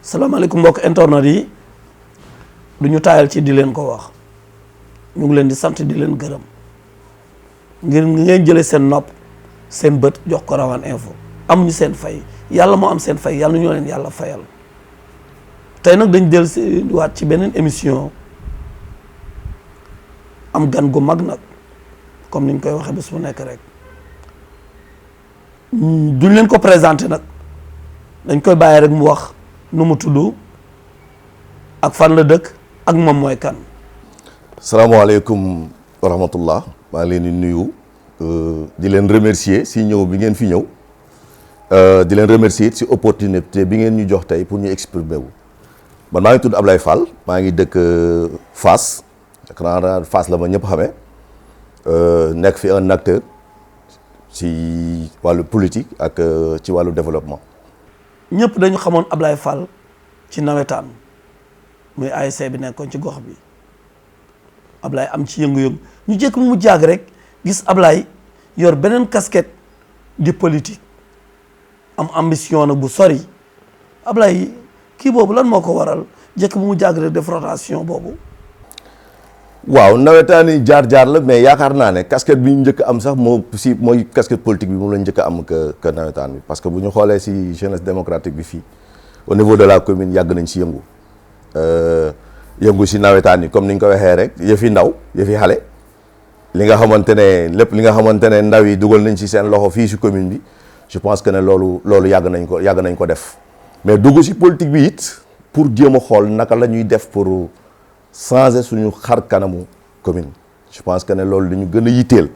salaamaaleykum mbokk internet yi du ñu taayal ci di leen ko wax ñu ngi leen di sant di leen gërëm ngir ngeen jëlee seen nopp seen bët jox ko Rawane Info amuñu seen fay yàlla moo am seen fay yàlla ñu leen yàlla fayal tey nag dañ del si waat ci beneen émission am gan gu mag nag comme ni ñu koy waxee bés bu nekk rek duñ leen ko présenté nag dañ koy bàyyi rek mu wax nu mu tudd ak fan la dëkk ak moom mooy kan. salaamaaleykum wa rahmatullah maa ngi leen di nuyu di leen remercier si ñëw bi ngeen fi ñëw di leen remercier si opportunité bi ngeen ñu jox tey pour ñu exprimer wu man maa ngi tudd Ablaye Fall maa ngi dëkk Fass xanaa Fass la ma ñëpp xamee nekk fi un acteur si wàllu politique ak ci wàllu développement. ñëpp dañu xamoon Ablaye Fall ci nawetaan muy ASC bi nekkoon ci gox bi Ablaye am ci yëngu-yëngu ñu jëkk mu jàgg rek gis Ablaye yor beneen casquette di politique am ambition nag bu sori Ablaye kii boobu lan moo ko waral jëkk mu jàgg rek def rotation boobu. waaw nawetaan yi jaar-jaar la mais yaakaar naa ne casquette bi ñu njëkk am sax mooy casquette politique bi moom la njëkk am que nawetaan bi parce que bu ñu xoolee si jeunesse démocratique bi fii au niveau de la commune yàgg nañ si yëngu si nawetaan yi comme ni ñu ko waxee rek yëfi ndaw yëfi xale li nga xamante ne lépp li nga xamante ne ndaw yi dugal nañ si seen loxo fii si commune bi je pense que ne loolu yàgg nañ ko def mais dugg si politique bi it pour jéem a xool naka la ñuy def pour changer suñu xar kanamu commune je pense que ne loolu li ñu gën a yitteel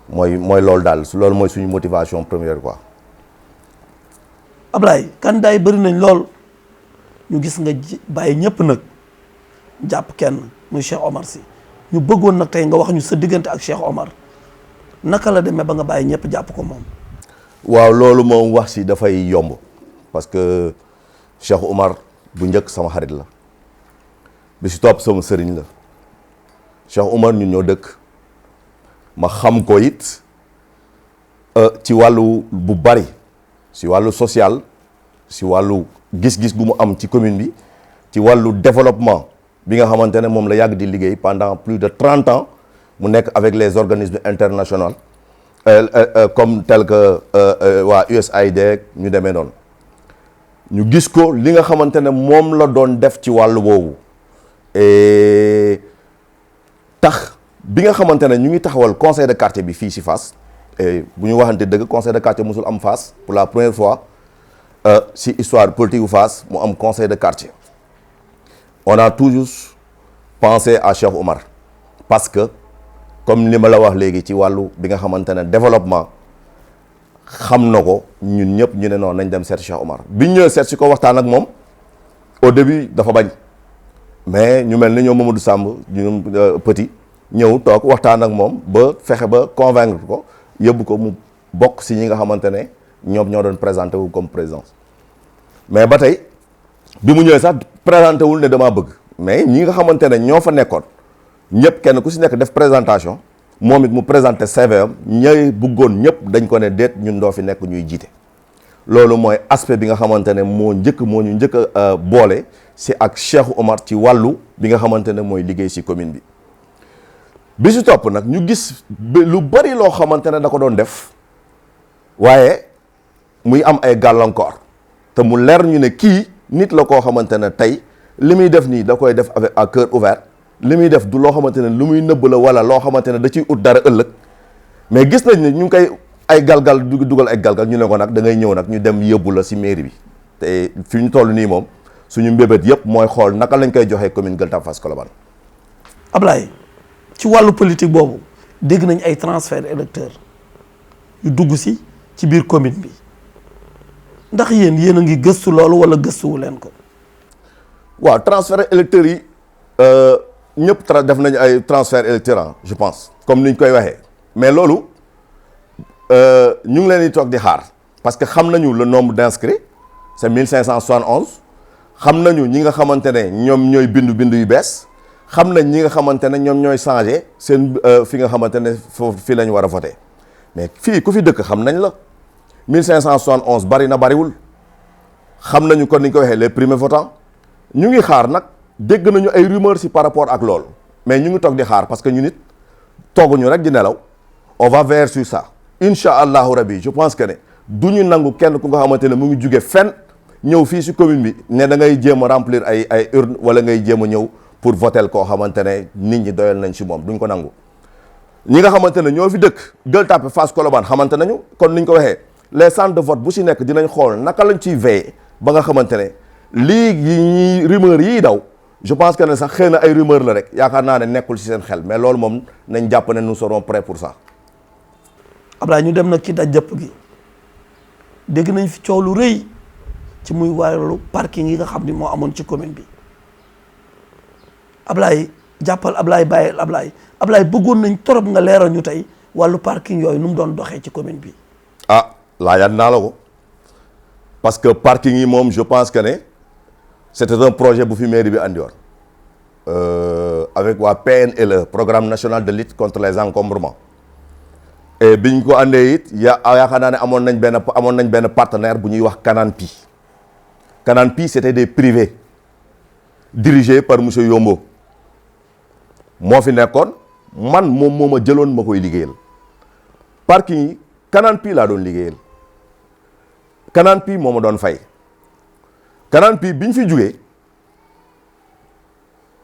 mooy loolu daal loolu mooy suñu motivation première quoi. Ablaye candidat yi bëri nañ lool ñu gis nga bàyyi ñëpp nag jàpp kenn muy Cheikh Omar Sy ñu bëggoon nag tey nga wax ñu sa diggante ak Cheikh Omar naka la demee ba nga bàyyi ñëpp jàpp ko moom. waaw loolu moom wax si dafay yomb parce que Cheikh Omar bu njëkk sama xarit la. bi si topp sama sëriñ la Cheikh Omar ñun ñoo dëkk ma xam ko it ci wàllu bu bari si wàllu social si wàllu gis-gis bu mu am ci commune bi ci wàllu développement bi nga xamante ne moom la yàgg di liggéey pendant plus de 30 ans mu nekk avec les organismes internationaux comme tel que waa USAID ñu demee noonu ñu gis ko li nga xamante ne moom la doon def ci wàllu boobu tax bi nga xamante ne ñu ngi taxawal conseil de quartier bi fii si Fass bu ñu waxante dëgg conseil de quartier mosul am Fass pour la première fois si histoire politique bu Fass mu am conseil de quartier on a toujours pensé à Cheikh Omar parce que comme li ma la wax léegi ci wàllu bi nga xamante ne développement xam na ko ñun ñëpp ñu ne noonu nañ dem seet Cheikh Omar biñ ñëwee seet si ko waxtaan ak moom au début dafa bañ mais ñu mel ni ñoom Mamadou Samb ñu petit ñëw toog waxtaan ak moom ba fexe ba convaincre ko yóbbu ko mu bokk si ñi nga xamante ne ñoom ñoo doon présenté wu comme présidence mais ba tey bi mu ñëwee sax présenté wul ne damaa bëgg mais ñi nga xamante ne ñoo fa nekkoon ñëpp kenn ku si nekk def présentation moom it mu présenté CV am ñooy bëggoon ñëpp dañ ko ne déet ñun doo fi nekk ñuy jiite loolu mooy aspect bi nga xamante ne moo ñu njëkk a boole si ak Cheikh Omar ci wàllu bi nga xamante ne mooy liggéey si commune bi si topp nag ñu gis lu bari loo xamante ne da ko doon def waaye muy am ay gàllankoor te mu leer ñu ne kii nit la koo xamante ne tey li muy def nii da koy def avec à cœur ouvert li muy def du loo xamante ne lu muy nëbb la wala loo xamante ne da ciy ut dara ëllëg mais gis nañ ne ñu ngi koy ay galgal dugal ay galgal ñu ne ko nag da ngay ñëw nag ñu dem yóbbu la si mairie bi te fi ñu toll nii moom suñu mbébét yëpp mooy xool naka lañ koy joxee commune Gueule Tapée Fass Colobane. Ablaye ci wàllu politique boobu dégg nañ ay transfert électeur yu dugg ci biir commune bi ndax yéen a ngi gëstu loolu wala gëstuwu leen ko. waaw transfert électeurs yi ñëpp def nañu ay transfert électeur je pense comme niñ koy waxee mais loolu ñu ngi leen di toog di xaar parce que xam nañu le nombre d'inscrits c'est 1571 xam nañu ñi nga xamante ne ñoom ñooy bindu yu bees xam nañ ñi nga xamante ne ñoom ñooy changé seen fi nga xamante ne foofu fii la ñu war a voté mais fii ku fi dëkk xam nañ la 1571 bari na bariwul xam nañu kon ni ñu ko waxee les primo-votants ñu ngi xaar nag dégg nañu ay rumeurs si par rapport ak loolu mais ñu ngi toog di xaar parce que ñu nit tooguñu rek di nelaw on va veiller sur ça incha allahu rabi je pense que ne du ñu nangu kenn ku nga xamante ne mu ngi jóge fenn ñëw fii si commune bi ne da ngay jéem a remplir ay urne wala ngay jéem a ñëw pour voter koo xamante ne nit ñi doyal nañ si moom duñ ko nangu. ñi nga xamante ne ñoo fi dëkk Gueule Tapée Fass Colobane xamante nañu kon ni ñu ko waxee les centres de vote bu si nekk dinañ xool naka lañ ciy veiller ba nga xamante ne lii yi rumeur yii daw je pense que ne sax xëy na ay rumeur la rek yaakaar naa ne nekkul si seen xel mais loolu moom nañ jàpp ne nous serons prêts pour ça. Ablaye ñu dem nag ci daj jëpp gi dégg nañ fi coow lu rëy ci muy wàllu parking yi nga xam ni moo amoon ci commune bi Ablaye jàppal Ablaye bàyyil Ablaye bëggoon nañ torop nga leeral ñu tey wàllu parking yooyu nu mu doon doxee ci commune bi. ah laajaat naa la ko parce que parking yi moom je pense que ne c'était un projet bu fi mairie bi andi woon avec waa PNLE programme national de lutte contre les encombrements et biñ ko andee it yaakaar naa ne amoon nañ benn partenaire bu ñuy wax Cananpi c'était des privés dirigés par monsieur Yombo moo fi nekkoon man moom moo ma jëloon ma koy liggéeyal parking yi Cananpi laa doon liggéeyal Cananpi moo ma doon fay Cananpi biñ fi jugee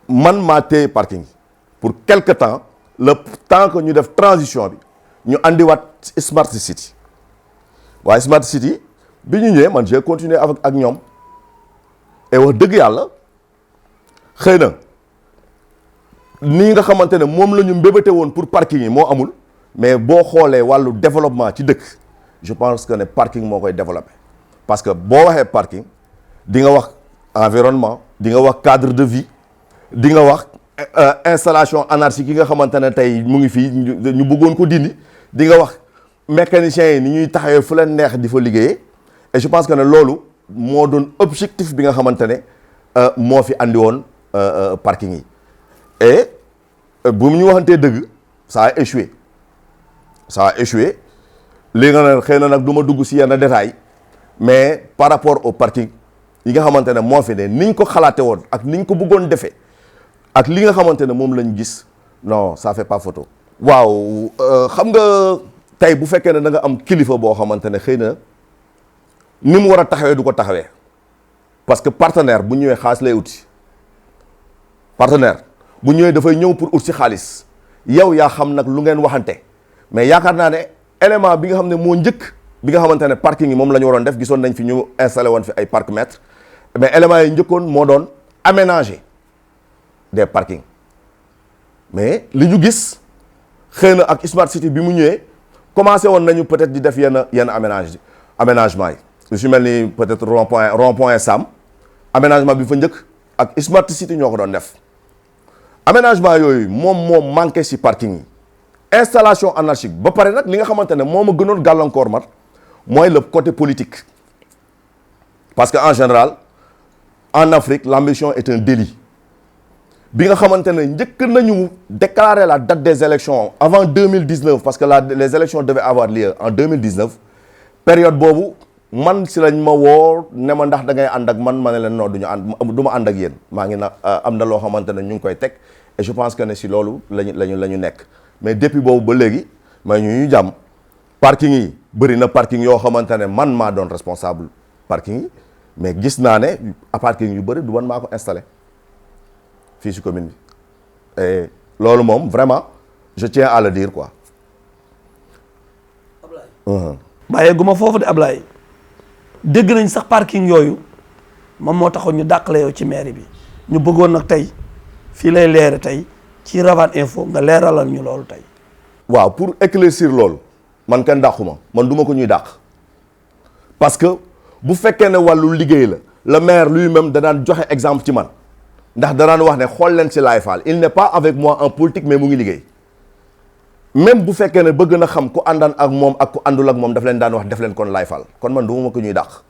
man maa téye parking yi pour quelque temps le temps que ñu def transition bi ñu andiwaat Smart City waaye Smart City bi ñu ñëwee man j'ai continué ak ñoom et wax dëgg yàlla xëy na nii nga xamante ne moom la ñu mbébéte woon pour parking yi moo amul mais boo xoolee wàllu développement ci dëkk je pense que ne parking moo koy développé parce que boo waxee parking di nga wax environnement di nga wax cadre de vie di nga wax installation anarchique yi nga xamante ne tey mu ngi fii ñu bëggoon ko dindi di nga wax mécaniciens yi ni ñuy taxawee fu leen neex di fa liggéeyee et je pense que ne loolu moo doon objectif bi nga xamante ne moo fi andi woon parking yi et bu ñu waxantee dëgg ça a échoué li nga ne xëy na nag du ma dugg si yenn détails mais par rapport au parking yi nga xamante ne moo fi ne niñ ko xalaate woon ak niñ ko bëggoon defee ak li nga xamante ne moom lañ gis non ça fait pas photo. waaw xam nga tey bu fekkee ne da nga am kilifa boo xamante ne xëy na ni mu war a taxawee du ko taxawee parce que partenaire bu ñëwee xaalis lay uti partenaire bu ñëwee dafay ñëw pour ut si xaalis yow yaa xam nag lu ngeen waxante mais yaakaar naa ne élément bi nga xam ne moo njëkk bi nga xamante ne parking yi moom la ñu waroon def gisoon nañ fi ñu installé woon fi ay parcs-mètres mais éléments yi njëkkoon moo doon aménager des parkings mais li ñu gis xëy na ak Smart City bi mu ñëwee commencé woon nañu peut-être di def yenn aménagement yi lu si mel ni peut-être rond point Sam aménagement bi fa njëkk ak Smart City ñoo ko doon def aménagement yooyu moo manqué si parking yi installation anarchique ba pare nag li nga xamante ne moo ma gënoon gàllankoor mat mooy le côté politique parce que en général en Afrique l'ambition est un délit bi nga xamante ne njëkk nañu déclarer la date des élections avant 2019 parce que les élections devaient avoir lieu en 2019 période boobu man si lañ ma woo ne ma ndax da ngay ànd ak man ma ne leen non du ma ànd ak yéen maa ngi na am na loo xamante ne ñu ngi koy teg et je pense que ne si loolu lañu nekk mais depuis boobu ba léegi may ñu jàmm parking yi bëri na parking yoo xamante ne man maa doon responsable parking yi mais gis naa ne parking yu bëri du man maa ko installé fii si commune bi et loolu moom vraiment je tiens à le dire quoi. Ablaye. bàyyeeguma foofu de Ablaye dégg nañ sax parking yooyu moom moo taxoon ñu dàqale yow ci mairie bi ñu bëggoon nag tey fii lay leere tey ci Ravane Info nga leeralal ñu loolu tey. waaw pour éclaircir loolu man kenn dàquma man duma ko ñuy dàq parce que bu fekkee ne wàllu liggéey la le maire lui-même da daan joxe exemple ci man ndax da daan wax ne xool leen ci Laye Fall il n'est pas avec moi en politique mais mu ngi liggéey même bu fekkee ne bëgg na xam ku àndaan ak moom ak ku àndul ak moom daf leen daan wax def leen kon Laye Fall kon man duma ko ñuy dàq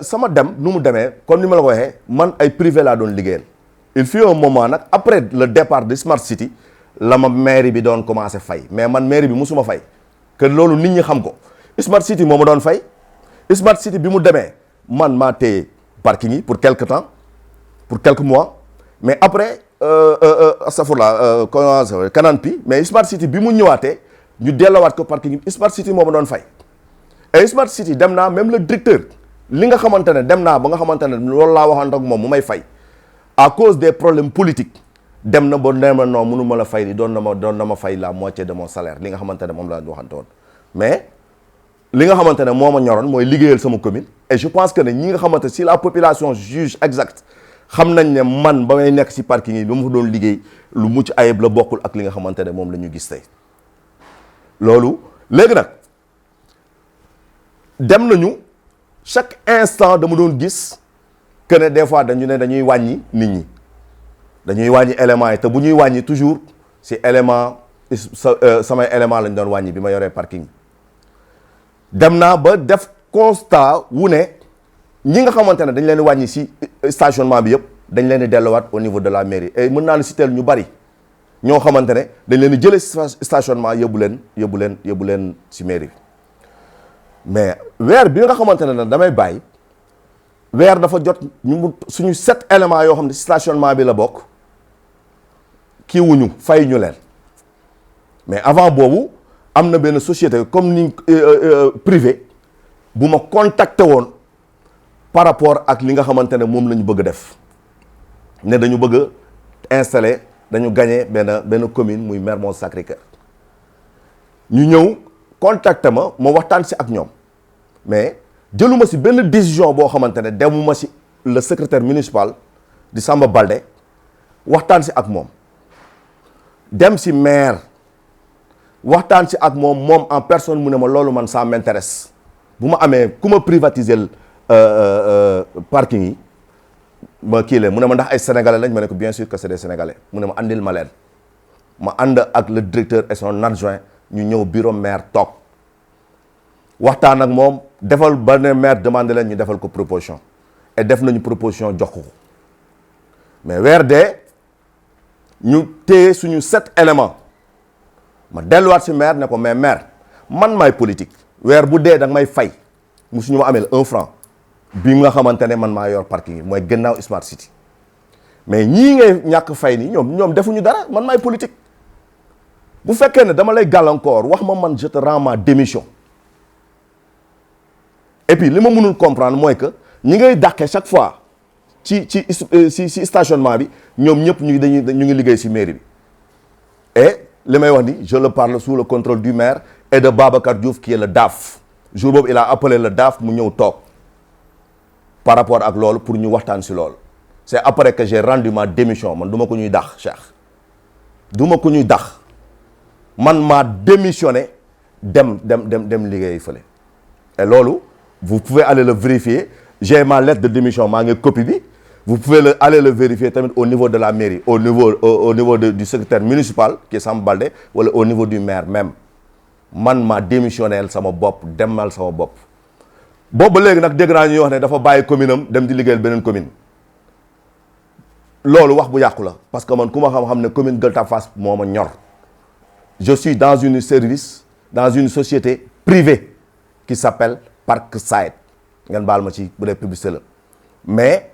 sama dem nu mu demee comme ni ma la ko waxee man ay privé laa doon liggéeyal il fut un moment nag après le départ de Smart City la ma mairie bi doon commencé fay mais man mairie bi musuma fay que loolu nit ñi xam ko Smart City moo ma doon fay Smart City bi mu demee man maa téye parking yi pour quelque temps pour quelques mois mais après astafurlah Canaan Pi mais Smart City bi mu ñëwaatee ñu delloowaat ko parking yi Smart City moo ma doon fay et Smart City dem naa même le directeur li nga xamante ne dem naa ba nga xamante ne loolu laa waxante ak moom mu may fay à cause des problèmes politiques dem na ba nee ma non mënu ma la fay li doon na ma fay la moitié de mon salaire li nga xamante ne moom la ñu waxante woon mais li nga xamante ne moo ma ñoroon mooy liggéeyal sama commune et je pense que ne ñi nga xamante si la population juge exact xam nañ ne man ba may nekk si parking yi lu ma fa doon liggéey lu mucc ayib la bokkul ak li nga xamante ne moom la ñu gis tey loolu léegi nag dem nañu chaque instant dama doon gis que ne des fois dañu ne dañuy wàññi nit ñi dañuy wàññi éléments yi te bu ñuy wàññi toujours si élément samay élément lañ doon wàññi bi ma yoree parking dem naa ba def constat wu ne ñi nga xamante ne dañ leen di wàññi si stationnement bi yëpp dañ leen di delluwaat au niveau de la mairie et mën naa la citer ñu bari ñoo xamante ne dañ leen di jëlee stationnement yóbbu leen si mairie bi mais weer bi nga xamante ne damay bàyyi weer dafa jot suñu 7 éléments yoo xam ne stationnement bi la bokk kii wuñu fay ñu leen mais avant boobu am na benn société comme ni privé bu ma contacté woon par rapport ak li nga xamante ne moom la ñu bëgg def ne dañu bëgg installer dañu gagné benn commune muy Mermoz Sacré-Cœur ñu ñëw contacté ma waxtaan si ak ñoom mais jëluma si benn décision boo xamante ne demuma si le secrétaire municipal di Samba Balde waxtaan si ak moom dem si maire waxtaan si ak moom en personne mu ne ma loolu man ça m'intéresse bu ma amee ku ma privatiser parking yi ma kii leen mu ne ma ndax ay sénégalais lañ ma ne ko bien sûr que c'est des sénégalais mu ne ma andil ma leen ma ànd ak le directeur et son adjoint ñu ñëw bureau maire toog waxtaan ak moom defal ba ne maire demandé leen ñu defal ko proposition et def nañu proposition jox ko mais weer dee ñu téye suñu 7 éléments ma delluwaat si maire ne ko mais maire man maay politique weer bu dee da nga may fay musuñu ma ameel 1 franc bi nga xamante ne man maa yor parking yi mooy gannaaw Smart City mais ñii ngay ñàkk fay ni ñoom defuñu dara man maay politique bu fekkee ne dama lay gàllankoor wax ma man je te rends ma démission et puis li ma mënul comprendre mooy que ñi ngay dàqee chaque fois ci stationnement bi ñoom ñëpp ñu ngi liggéey si mairie bi et li may wax ni je le parle sous le contrôle du maire et de Babacar Diouf qui est le DAF jour boobu il a appelé le DAF mu ñëw toog par rapport ak loolu pour ñu waxtaan si loolu c'est après que j'ai rendu ma démission man du ma ko ñuy dàq Cheikh du ma ko ñuy dàq man maa démissionné dem liggéey fële et loolu vous pouvez aller le vérifier j'ai ma lettre de démission maa ngi copie bi vous pouvez aller le vérifier tamit au niveau de la mairie au niveau du secrétaire municipal qui est Samba Balde wala au niveau du maire même man maa démissionnel sama bopp demal sama bopp boobu ba léegi nag dégg naa ñuy wax ne dafa bàyyi commune am dem di liggéeyal beneen commune loolu wax bu yàqu la parce que man ku ma xam-xam ne commune Gueule Tapée Fass moo ma ñor je suis dans une société privée qui s'appelle Parkside ngeen baal ma ci bu dee publicité la mais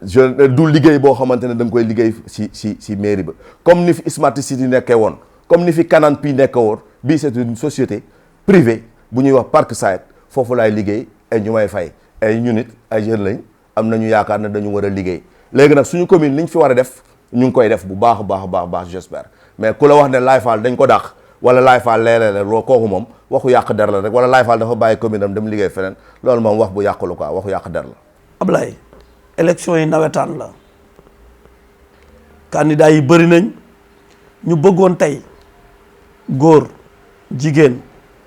du liggéey boo xamante ne da nga koy liggéey si mairie ba comme ni fi Smart City nekkee woon comme ni fi Canaan Pi nekkee woon bii c'est une société privée bu ñuy wax Parkside foofu laay liggéey et ñu may fay ay ñu nit ay jeunes lañ am nañu yaakaar ne dañu war a liggéey léegi nag suñu commune li ñu fi war a def ñu ngi koy def bu baax a baax j'espère mais ku la wax ne Laye Fall dañ ko dàq wala Laye Fall léeg-léeg loo kooku moom waxu yàq der la rek wala Laye Fall dafa bàyyi commune am dem liggéey feneen loolu moom wax bu yàqu la quoi waxu yàq der la. Ablaye élection yi nawetaan la candidat yi bëri nañ ñu bëggoon tey góor jigéen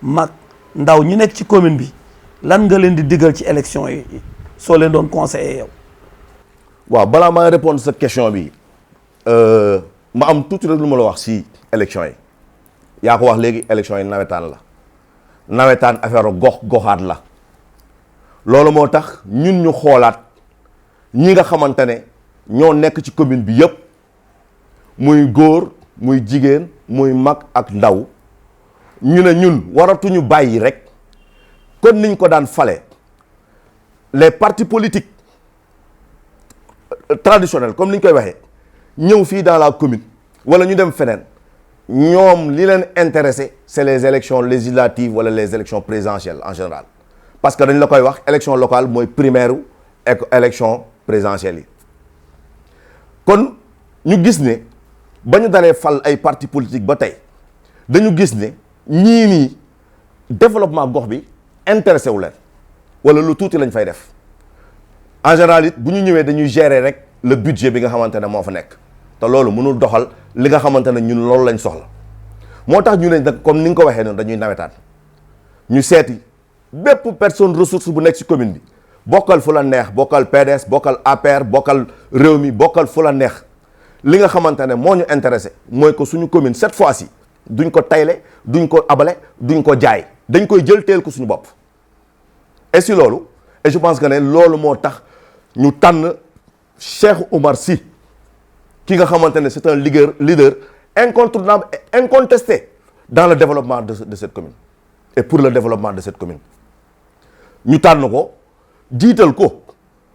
mag ndaw ñi nekk ci commune bi lan nga leen di diggal ci élection yi soo leen doon conseiller yow. waaw balaa maa répondre sa question bi ma am tuuti rek lu ma la wax si élection yi yaa ko wax léegi élection yi nawetaan la nawetaan affaire goxaat la loolu moo tax ñun ñu xoolaat ñi nga xamante ne ñoo nekk ci commune bi yëpp muy góor muy jigéen muy mag ak ndaw ñu ne ñun waratuñu bàyyi rek kon niñ ko daan fale les partis politiques traditionnels comme ni ñu koy waxee ñëw fii dans la commune wala ñu dem feneen ñoom li leen intéressé c'est les élections législatives wala les élections présidentielles en général parce que dañ la koy wax élection locale mooy primaire u élection présidentielle yi kon ñu gis ne ba ñu dalee fal ay partis politiques ba tey dañu gis ne ñii nii développement gox bi intéressé wu leen wala lu tuuti lañ fay def en général it bu ñu ñëwee dañuy gérer rek le budget bi nga xamante ne moo fa nekk te loolu mënul doxal li nga xamante ne ñun loolu lañ soxla moo tax ñu ne nag comme ni nga ko waxee noonu dañuy nawetaan ñu seeti bépp personne ressource bu nekk ci commune bi bokkal fu la neex bokkal PDS bokkal APR bokkal Rewmi bokkal fu la neex li nga xamante ne moo ñu intéressé mooy que suñu commune cette fois-ci duñ ko tayle duñ ko abale duñ ko jaay dañ koy jël teel ko suñu bopp et si loolu et je pense que ne loolu moo tax ñu tànn Cheikh Oumar Sy ki nga xamante ne c'est un leader incontournable et incontesté dans le développement de cette commune et pour le développement de cette commune ñu tànn ko jiital ko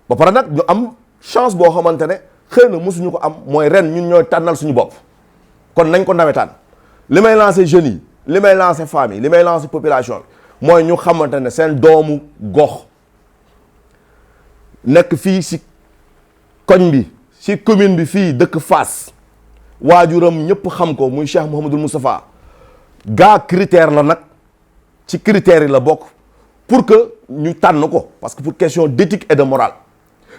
ba pare nag ñu am chance boo xamante ne xëy na mosuñu ko am mooy ren ñun ñooy tànnal suñu bopp kon nañ ko nawetaan li may lancer jeunes yi li may lancer femmes yi li may lancer population bi mooy ñu xamante ne seen doomu gox nekk fii si koñ bi si commune bi fii dëkk Fass waajuram ñëpp xam ko muy Cheikh Mouhamadoul Moustapha gaa critère la nag ci critères yi la bokk pour que ñu tànn ko parce que pour question d'éthique et de morale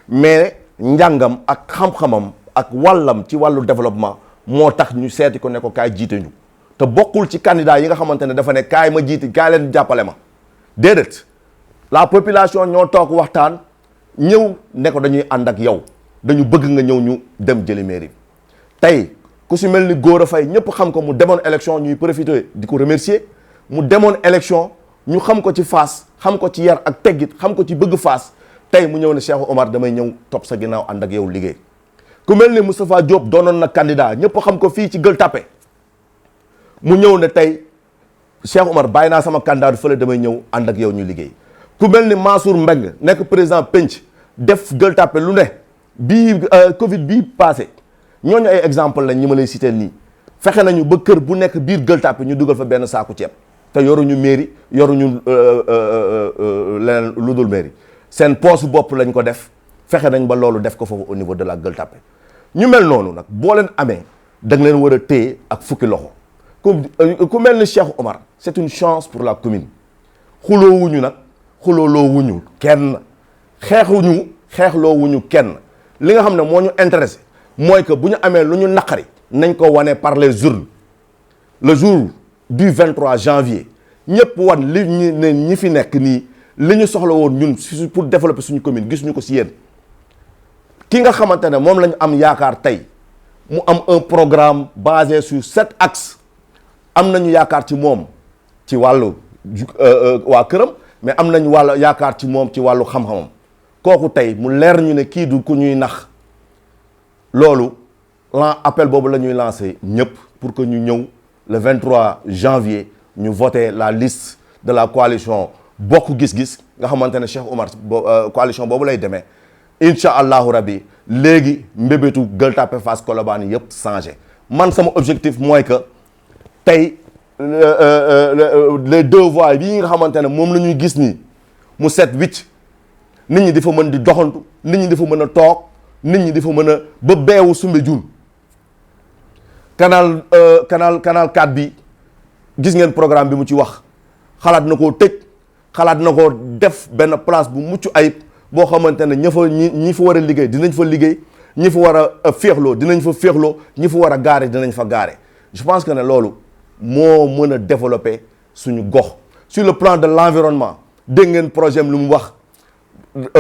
mais njàngam ak xam-xamam ak wàllam ci wàllu développement moo tax ñu seeti ko ne ko kaay jiite ñu te bokkul ci candidat yi nga xamante ne dafa ne kaay ma jiite kaay leen jàppale ma déedéet la population ñoo toog waxtaan ñëw ne ko dañuy ànd ak yow dañu bëgg nga ñëw ñu dem jëli mairie tey ku si mel ni Gora Faye ñëpp xam ko mu demoon élection ñuy profiter di ko remercier mu demoon élection ñu xam ko ci Fass xam ko ci yar ak teggit xam ko ci bëgg Fass tey mu ñëw ne Cheikh Omar damay ñëw topp sa ginnaaw ànd ak yow liggéey ku mel ni Moustapha Diop doonoon na candidat ñëpp xam ko fii ci Gueule Tapée mu ñëw ne tey Cheikh Omar bàyyi naa sama candidat fële damay ñëw ànd ak yow ñu liggéey ku mel ni Mansour Mbengue nekk président penc def Gueule Tapée lu ne bii Covid bii passé ñooñu ay exemple lañ ñi ma lay citer nii fexe nañu ba kër bu nekk biir Gueule Tapée ñu dugal fa benn saaku ceeb te yoruñu mairie yoruñu leneen lu dul mairie seen poche bopp lañ ko def fexe nañ ba loolu def ko foofu au niveau de la Gueule Tapée ñu mel noonu nag boo leen amee da nga leen war a téye ak fukki loxo ku mel ni Cheikh Omar c'est une chance pour la commune xuloowuñu nag xulooloowuñu kenn xeexloowuñu kenn li nga xam ne moo ñu intéressé mooy que bu ñu amee lu ñu naqari nañ ko wane par les urnes le jour du 23 janvier ñëpp wan li ñu ne ñi fi nekk nii li ñu soxla woon ñun pour développer suñu commune gis ñu ko si yéen ki nga xamante ne moom la ñu am yaakaar tey mu am un programme basé sur 7 axes am nañu yaakaar ci moom ci wàllu waa këram mais am nañu wàllu yaakaar ci moom ci wàllu xam-xamam kooku tey mu leer ñu ne kii du ku ñuy nax loolu appel boobu la ñuy lancé ñëpp pour que ñu ñëw le 23 janvier ñu voter la liste de la coalition bokk gis-gis nga xamante ne Cheikh Omar coalition boobu lay demee incha allahu rabbi léegi mbébétu Gueule Tapée Fass Colobane yëpp changé man sama objectif mooy que tey les deux voies bii nga xamante ne moom la ñuy gis nii mu set wicc nit ñi dafa mën di doxantu nit ñi dafa mën a toog nit ñi dafa mën a ba beewu Soumbédioune canal 4 bi gis ngeen programme bi mu ci wax xalaat na koo tëj xalaat na koo def benn place bu mucc ayib boo xamante ne ñi fa war a liggéey dinañ fa liggéey ñi fa war a féexloo dinañ fa féexloo ñi fa war a gaare dinañ fa gaare je pense que ne loolu moo mën a développer suñu gox sur le plan de l'environnement dégg ngeen projet lu mu wax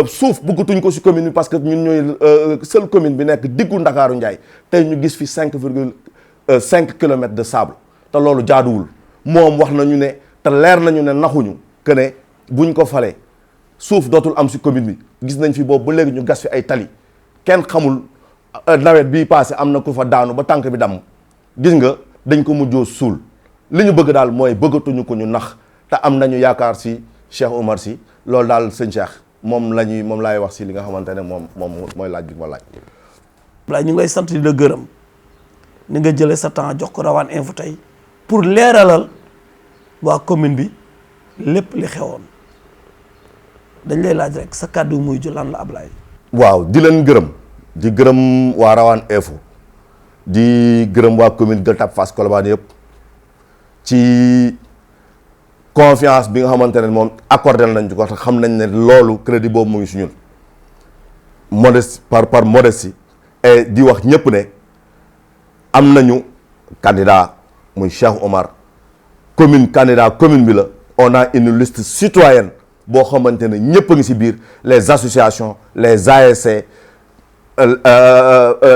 suuf bëggatuñ ko ci commune bi parce que ñun ñooy seule commune bi nekk diggu Ndakaaru Njaay tey ñu gis fi 5,5 kilomètres de sable te loolu jaaduwul moom wax nañu ne te leer nañu ne naxuñu que ne buñ ko falee suuf dootul am ci commune bi gis nañ fi boobu ba léegi ñu gas fi ay tali kenn xamul nawet bii passé am na ku fa daanu ba tànk bi damm gis nga dañ ko mujjoo suul li ñu bëgg daal mooy bëggatuñu ko ñu nax te am nañu yaakaar ci Cheikh Omar Sy loolu daal sëñ Cheikh moom laay wax si li nga xamante ne moom mooy laaj bi ma laaj. Ablaye ñu ngi lay sant di la gërëm ni nga jëlee sa temps jox ko Rawaan Info tey pour leeralal waa commune bi lépp li xewoon dañ lay laaj rek sa kàddu muy ju lan la Ablaye. waaw di leen gërëm di gërëm waa Rawaan Info di gërëm waa commune Gueule Tapée Fass Colobane yëpp ci confiance bi nga xamante ne moom accordé nañ ci ko te xam nañ ne loolu crédit boobu mu ngi si ñun modeste par modestie et di wax ñëpp ne am nañu candidat muy Cheikh Omar candidat commune bi la on a une liste citoyenne boo xamante ne ñëpp a ngi si biir les associations les ASC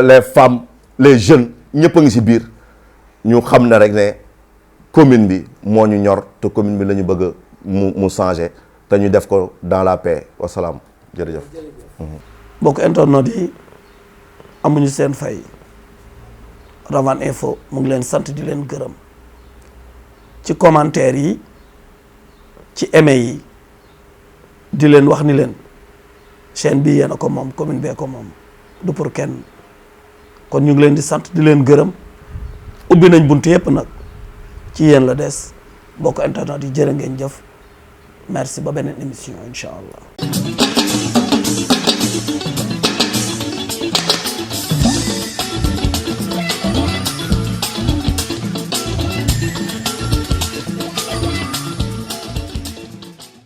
les femmes les jeunes ñëpp a ngi si biir ñu xam ne rek ne commune bi moo ñu ñor te commune bi la ñu bëgg mu changer te ñu def ko dans la paix wasalaam jërëjëf. mbokk internet yi amuñu seen fay Rawaan Info mu ngi leen sant di leen gërëm ci commentaire yi ci aimé yi di leen wax ni leen chaîne bi yéen a ko moom commune bee ko moom du pour kenn kon ñu ngi leen di sant di leen gërëm ubbi nañ buntu yëpp nag ci yéen la des mbokk internet yi jërë ngeen jëf merci ba beneen émission incha allah.